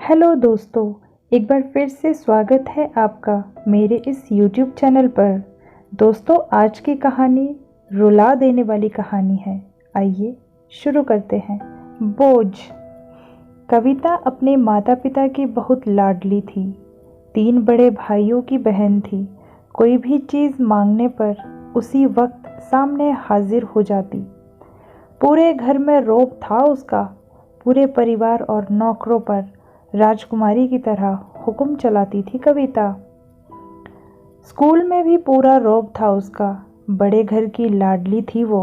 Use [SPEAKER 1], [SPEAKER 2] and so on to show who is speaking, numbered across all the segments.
[SPEAKER 1] Hello दोस्तों, एक बार फिर से स्वागत है आपका मेरे इस YouTube चैनल पर। दोस्तों, आज की कहानी रुला देने वाली कहानी है। आइए शुरू करते हैं। बोझ। कविता अपने माता पिता की बहुत लाडली थी। 3 बड़े भाइयों की बहन थी। कोई भी चीज़ मांगने पर उसी वक्त सामने हाजिर हो जाती। पूरे घर में रौब था उसका। पूरे परिवार और नौकरों पर राजकुमारी की तरह हुक्म चलाती थी कविता। स्कूल में भी पूरा रौब था उसका। बड़े घर की लाडली थी वो।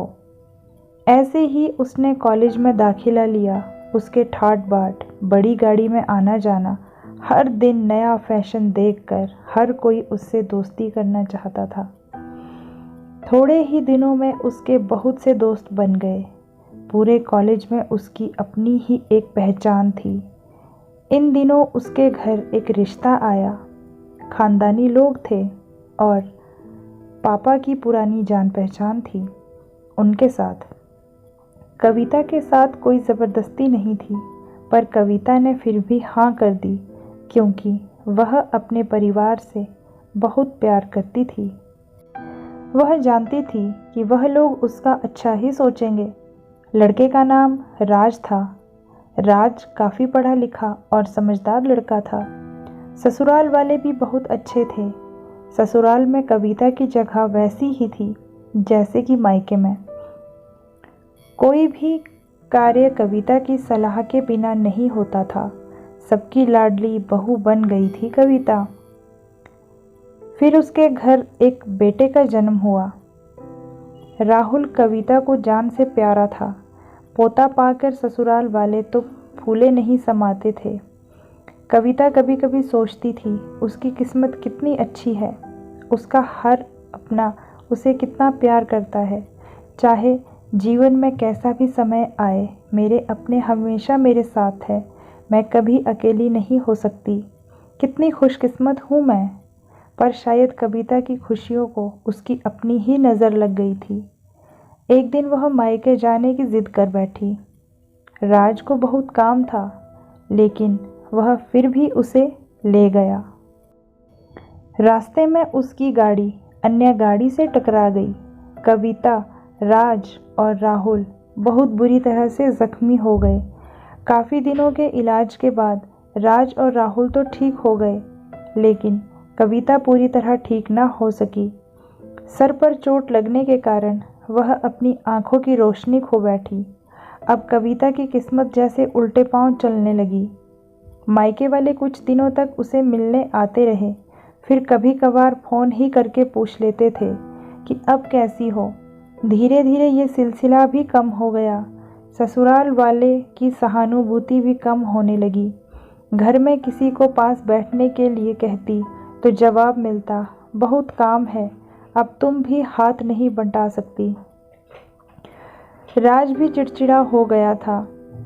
[SPEAKER 1] ऐसे ही उसने कॉलेज में दाखिला लिया। उसके ठाट बाट, बड़ी गाड़ी में आना जाना, हर दिन नया फैशन देखकर हर कोई उससे दोस्ती करना चाहता था। थोड़े ही दिनों में उसके बहुत से दोस्त बन गए। पूरे कॉलेज में उसकी अपनी ही एक पहचान थी। इन दिनों उसके घर एक रिश्ता आया। खानदानी लोग थे और पापा की पुरानी जान पहचान थी उनके साथ। कविता के साथ कोई ज़बरदस्ती नहीं थी, पर कविता ने फिर भी हाँ कर दी, क्योंकि वह अपने परिवार से बहुत प्यार करती थी। वह जानती थी कि वह लोग उसका अच्छा ही सोचेंगे। लड़के का नाम राज था। राज काफ़ी पढ़ा लिखा और समझदार लड़का था। ससुराल वाले भी बहुत अच्छे थे। ससुराल में कविता की जगह वैसी ही थी जैसे कि मायके में। कोई भी कार्य कविता की सलाह के बिना नहीं होता था। सबकी लाडली बहू बन गई थी कविता। फिर उसके घर एक बेटे का जन्म हुआ। राहुल कविता को जान से प्यारा था। पोता पाकर ससुराल वाले तो फूले नहीं समाते थे। कविता कभी कभी सोचती थी उसकी किस्मत कितनी अच्छी है। उसका हर अपना उसे कितना प्यार करता है। चाहे जीवन में कैसा भी समय आए, मेरे अपने हमेशा मेरे साथ है। मैं कभी अकेली नहीं हो सकती। कितनी खुशकिस्मत हूँ मैं। पर शायद कविता की खुशियों को उसकी अपनी ही नज़र लग गई थी। एक दिन वह मायके जाने की जिद कर बैठी। राज को बहुत काम था, लेकिन वह फिर भी उसे ले गया। रास्ते में उसकी गाड़ी अन्य गाड़ी से टकरा गई। कविता, राज और राहुल बहुत बुरी तरह से जख्मी हो गए। काफ़ी दिनों के इलाज के बाद राज और राहुल तो ठीक हो गए, लेकिन कविता पूरी तरह ठीक ना हो सकी। सर पर चोट लगने के कारण वह अपनी आंखों की रोशनी खो बैठी। अब कविता की किस्मत जैसे उल्टे पांव चलने लगी। मायके वाले कुछ दिनों तक उसे मिलने आते रहे, फिर कभी कभार फ़ोन ही करके पूछ लेते थे कि अब कैसी हो। धीरे धीरे ये सिलसिला भी कम हो गया। ससुराल वाले की सहानुभूति भी कम होने लगी। घर में किसी को पास बैठने के लिए कहती तो जवाब मिलता, बहुत काम है, अब तुम भी हाथ नहीं बंटा सकती। राज भी चिड़चिड़ा हो गया था।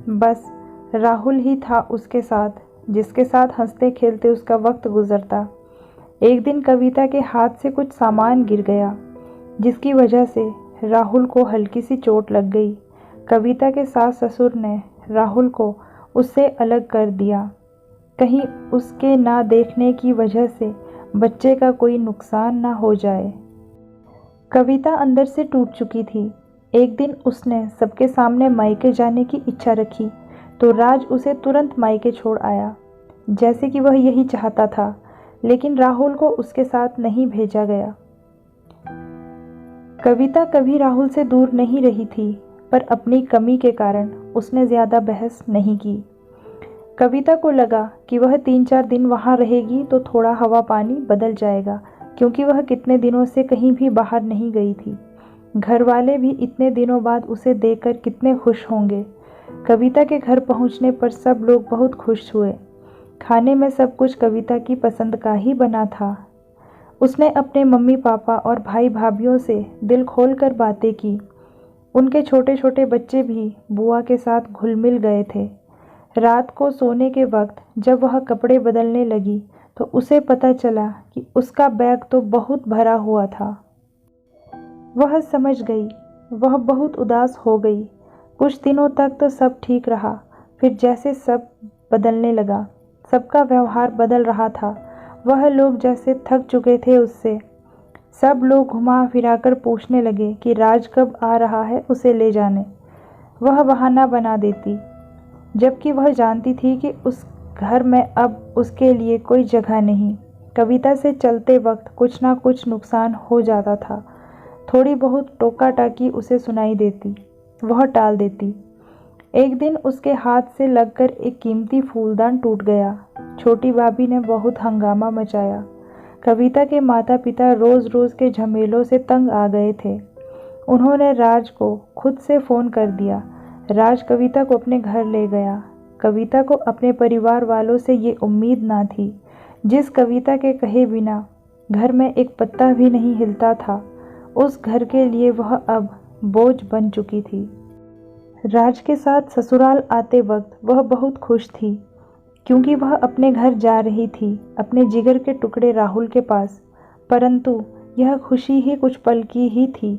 [SPEAKER 1] बस राहुल ही था उसके साथ, जिसके साथ हंसते खेलते उसका वक्त गुजरता। एक दिन कविता के हाथ से कुछ सामान गिर गया, जिसकी वजह से राहुल को हल्की सी चोट लग गई। कविता के सास ससुर ने राहुल को उससे अलग कर दिया, कहीं उसके ना देखने की वजह से बच्चे का कोई नुकसान ना हो जाए। कविता अंदर से टूट चुकी थी। एक दिन उसने सबके सामने मायके जाने की इच्छा रखी, तो राज उसे तुरंत मायके छोड़ आया, जैसे कि वह यही चाहता था। लेकिन राहुल को उसके साथ नहीं भेजा गया। कविता कभी राहुल से दूर नहीं रही थी, पर अपनी कमी के कारण उसने ज़्यादा बहस नहीं की। कविता को लगा कि वह 3-4 दिन वहाँ रहेगी तो थोड़ा हवा पानी बदल जाएगा, क्योंकि वह कितने दिनों से कहीं भी बाहर नहीं गई थी। घर वाले भी इतने दिनों बाद उसे देखकर कितने खुश होंगे। कविता के घर पहुंचने पर सब लोग बहुत खुश हुए। खाने में सब कुछ कविता की पसंद का ही बना था। उसने अपने मम्मी पापा और भाई भाभीयों से दिल खोल कर बातें की। उनके छोटे छोटे बच्चे भी बुआ के साथ घुल मिल गए थे। रात को सोने के वक्त जब वह कपड़े बदलने लगी, तो उसे पता चला कि उसका बैग तो बहुत भरा हुआ था। वह समझ गई। वह बहुत उदास हो गई। कुछ दिनों तक तो सब ठीक रहा, फिर जैसे सब बदलने लगा। सबका व्यवहार बदल रहा था। वह लोग जैसे थक चुके थे उससे। सब लोग घुमा फिराकर पूछने लगे कि राज कब आ रहा है उसे ले जाने। वह बहाना बना देती, जबकि वह जानती थी कि उस घर में अब उसके लिए कोई जगह नहीं। कविता से चलते वक्त कुछ ना कुछ नुकसान हो जाता था। थोड़ी बहुत टोका टाकी उसे सुनाई देती, वह टाल देती। एक दिन उसके हाथ से लगकर एक कीमती फूलदान टूट गया। छोटी भाभी ने बहुत हंगामा मचाया। कविता के माता पिता रोज रोज के झमेलों से तंग आ गए थे। उन्होंने राज को खुद से फ़ोन कर दिया। राज कविता को अपने घर ले गया। कविता को अपने परिवार वालों से ये उम्मीद ना थी। जिस कविता के कहे बिना घर में एक पत्ता भी नहीं हिलता था, उस घर के लिए वह अब बोझ बन चुकी थी। राज के साथ ससुराल आते वक्त वह बहुत खुश थी, क्योंकि वह अपने घर जा रही थी, अपने जिगर के टुकड़े राहुल के पास। परंतु यह खुशी ही कुछ पल की ही थी।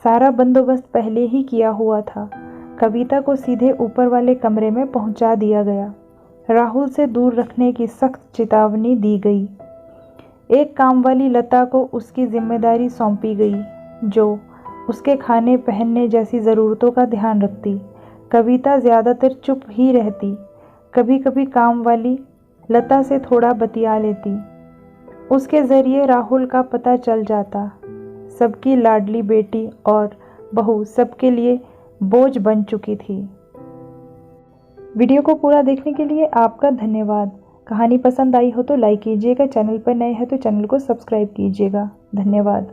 [SPEAKER 1] सारा बंदोबस्त पहले ही किया हुआ था। कविता को सीधे ऊपर वाले कमरे में पहुंचा दिया गया। राहुल से दूर रखने की सख्त चेतावनी दी गई। एक कामवाली लता को उसकी जिम्मेदारी सौंपी गई, जो उसके खाने पहनने जैसी ज़रूरतों का ध्यान रखती। कविता ज़्यादातर चुप ही रहती। कभी कभी काम वाली लता से थोड़ा बतिया लेती। उसके ज़रिए राहुल का पता चल जाता। सबकी लाडली बेटी और बहू सबके लिए बोझ बन चुकी थी। वीडियो को पूरा देखने के लिए आपका धन्यवाद। कहानी पसंद आई हो तो लाइक कीजिएगा, चैनल पर नए हैं तो चैनल को सब्सक्राइब कीजिएगा। धन्यवाद।